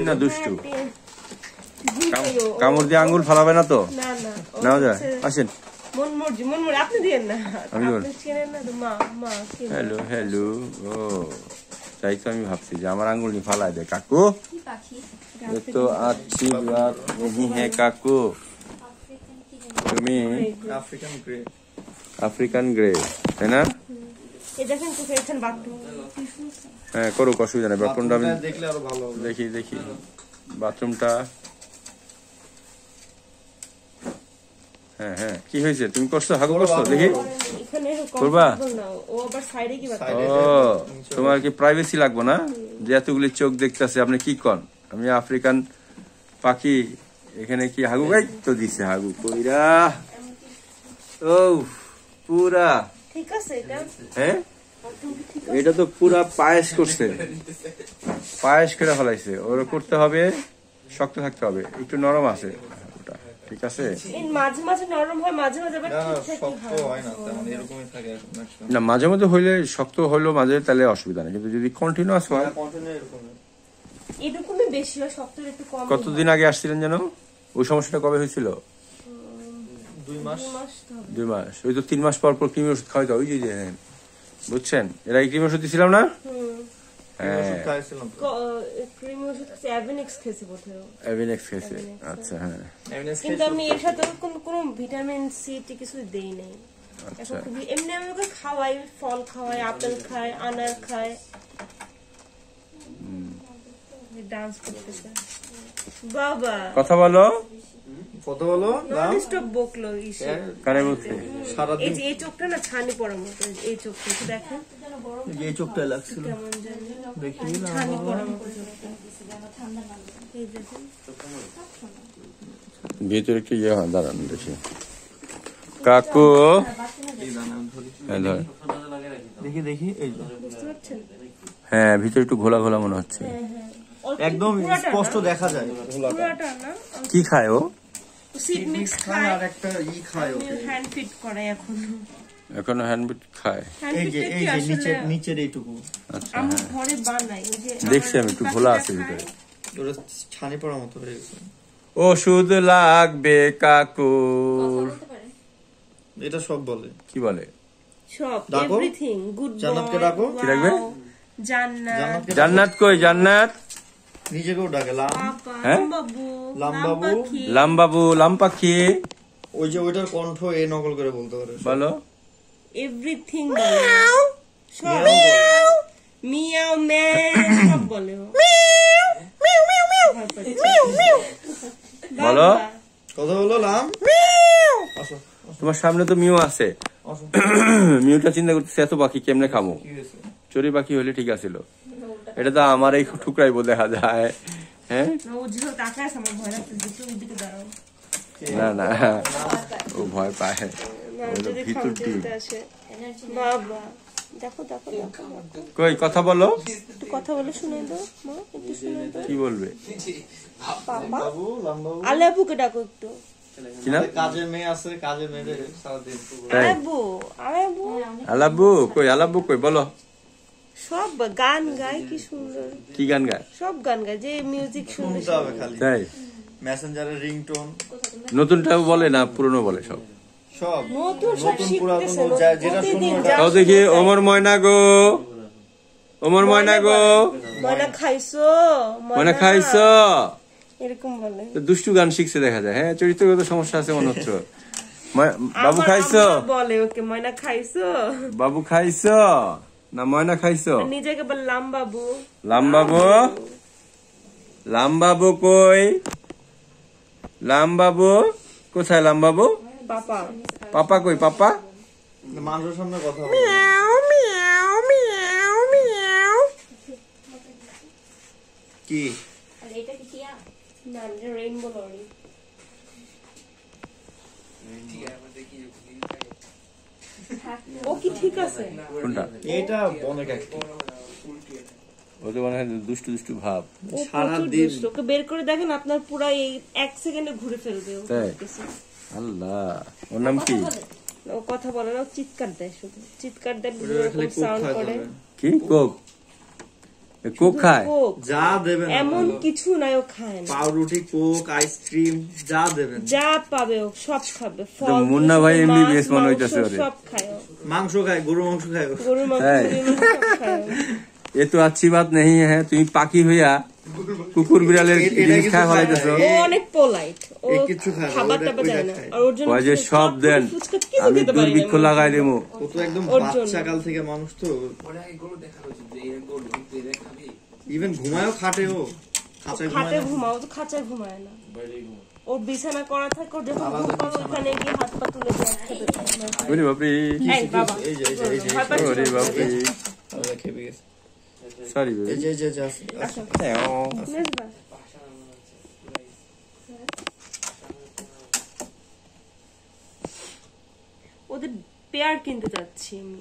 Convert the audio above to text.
না দুষ্টু কামড় দিয়ে আঙ্গুল ফালাবে না তো? না যায়। আসেন হ্যালো হ্যালো। ও তাই তো আমি ভাবছি যে আমার আঙ্গুল নিয়ে ফালাই দেয়। কাকু তো আছি বাত नहीं है কাকু। তুমি আফ্রিকান গ্রে তাই না? হ্যাঁ করুক, অসুবিধা নেই। বাথরুমটা আমি দেখি দেখি বাথরুমটা। হ্যাঁ হ্যাঁ কি হয়েছে? তুমি করছো? হাগু করছো? দেখি করবা। ও তোমার কি প্রাইভেসি লাগবো না যে এতগুলি চোখ দেখতেছে? আপনি কি কন? আমি আফ্রিকান পাখি, এখানে কি হাগু গাই তো দিছে হাগু কইরা। ও পুরা ঠিক আছে এটা। হ্যাঁ এটা তো পুরা পায়েস করছে, পায়েস করে ফেলাইছে। ওরা করতে হবে, শক্ত থাকতে হবে, একটু নরম আছে ওটা। ঠিক আছে মাঝে মাঝে নরম হয়, মাঝে মাঝে শক্ত হয় না, এরকমই থাকে না। মাঝে মাঝে হইলে শক্ত হইলো মাঝে, তাহলে অসুবিধা নেই। কিন্তু যদি কন্টিনিউয়াস হয়, এরকমই বেশি হয়, শক্ত একটু কম। কতদিন আগে আসছিলেন যেন? ওই সমস্যাটা কবে হয়েছিল? 2 মাস। ওই তো 3 মাস পর পর ক্রিমি ওষুধ খাওয়াইতে হয়। ওই যে বুঝছেন, এরা ক্রিমি ওষুধ দিছিলাম না? আচ্ছা হ্যাঁ, কিন্তু আমি এর সাথে কোনো ভিটামিন সি কিছু দেই নাই। এমনি আমি ওকে খাওয়াই, ফল খাওয়াই, আপেল খাই, আনার খাই। ডান্স করতেছে বাবা। কথা বলো কত বলো ননস্টপ বকলো ইসে কারে বলছে সারা দিন। এই চোখটা না ছানি পড়ার মতো, এই চোখটা কি দেখেন, এই চোখটা লাগছিল কেমন জানি দেখি না, ছানি পড়ার মতো চোখটা। এই দেখেন ভিতরে কি ইয়ে হয়, দাঁড়ান দেখি। কাকু দেখি দেখি, এই বুঝতে পারছেন? হ্যাঁ ভিতরে একটু ঘোলা ঘোলা মনে হচ্ছে, একদম স্পষ্ট দেখা যায়। কি খায় ও? সিড মিক্স খায় আর একটা ই খায়, ওকে হ্যান্ড ফিট করে এখনো হ্যান্ড ফিট খায়। এই যে নিচের এইটুকু। আচ্ছা আমি ঘরে বানাই, ওই যে দেখছি আমি একটু ঘোলা আছে ভিতরে, ওটা ছানি পড়ার মতো হয়ে গেছে। ওষুধ লাগবে কাকুর, এটা সব বলে। কি বলে? সব এভরিথিং গুড বয়। জান্নাতকে ডাকো। কি ডাকবে? জান্নাত। জান্নাত কই? জান্নাত নিজেকেও ডাকে লাম। হ্যাঁ লাম বাবু, লাম বাবু, লাম পাখি। ওই যে ওইটার কণ্ঠ এ নকল করে বলতে পারে। বলো এভরিথিং বলে, সব মিয়াও ম্যাও সব বলে। বলো কথা বলো লাম। আসো তোমার সামনে তো মিউ আছে, মিউটা চিন্তা করতেছে এত পাখি কেমনে খামো। চড়ি পাখি হলে ঠিক আছিল, এটা তো আমার এই টুকরাই বলে দেখা যায়। হ্যাঁ না না ও ভয় পায়, কই কথা বলো, কথা বলে শুনে দাও। কি বলবে? আলেপুকে ডাকো একটু। কাজের মেয়ে আছে, কাজের মেয়ে আলাবু কই, আলাবু কই বলো। সব গান গায়, কি সুন্দর। কি গান গায়? সব গান গায়, যে মিউজিক শুনতে হবে খালি। তাই মেসেঞ্জারের রিংটোন নতুনটাও বলে না পুরনো বলে? সব সব নতুন, সব শিখতেছে যেটা শুনতে। তাও দেখি ওমর ময়না গো, ওমর ময়না গো, ময়না খাইছো, ময়না খাইছো এরকম বলে। দুষ্টু গান শিখছে দেখা যায়। হ্যাঁ চরিত্রগত সমস্যা আছে মনে হচ্ছে। বাবু খাইছো বলে, ওকে ময়না খাইছো, বাবু খাইছো না ময়না খাইছো। নিজেকে বল লাম বাবু। লাম বাবু, লাম বাবু কই? লাম বাবু কোথায়? লাম বাবু পাপা, পাপা কই? পাপা মানুষের সামনে কথা বলে মিয়াও মিয়াও মিয়াও মিয়াও। কি আর এটা কি টিয়া? না এটা রেইনবো লরি। ও কি ঠিক আছে? কোনটা? এটা অনেক অ্যাক্টিভ, ওদের মনে হয় দুষ্টু দুষ্টু ভাব। সারা দিন ওকে বের করে দেখেন, আপনার পুরো এই 1 সেকেন্ডে ঘুরে ফেলবে। আল্লাহ ওর নাম কি? ও কথা বলে না, চিৎকার দেয়, শুধু চিৎকার দেয়, সাউন্ড করে। কি কোক? কোক খায়, যা দেবেন এমন কিছু নাই ও খায় না। পাউরুটি, কোক, আইসক্রিম যা দেবেন, যা পাবে ও সব খাবে। মুন্না ভাই এমবিবিএস মনে হইতাছে ওরে। সব খায় ও। মাংস খায়, গরুর মাংস খায়, গরুর মাংস সব খায়। এ তো अच्छी बात नहीं है, তুমি পাখি হইয়া কুকুর বিড়ালের জিনিস খায় ফলাইতেছো। ও অনেক পোলাইট, ও খাবার টাবার যায় না। আর ওর জন্য যে সব দেন আমি দুর্ভিক্ষ লাগাই দেবো। ও তো একদম বাচ্চা কাল থেকে মানুষ তো, ইভেন ঘুমায়ও খাটে, ও খাটে ঘুমাও, তো খাঁচায় ঘুমায় না। ও বিছানা করা থাকে, ও যখন ঘুমাবে ওখানে গিয়ে হাত পা তুলে দিয়ে খেতে। ওরে বাপরে, এই বাবা, এই যে ওরে বাপরে, খেপে গেছে। সরি বেবি, এই যে ওদের পেয়ার কিনতে যাচ্ছি আমি।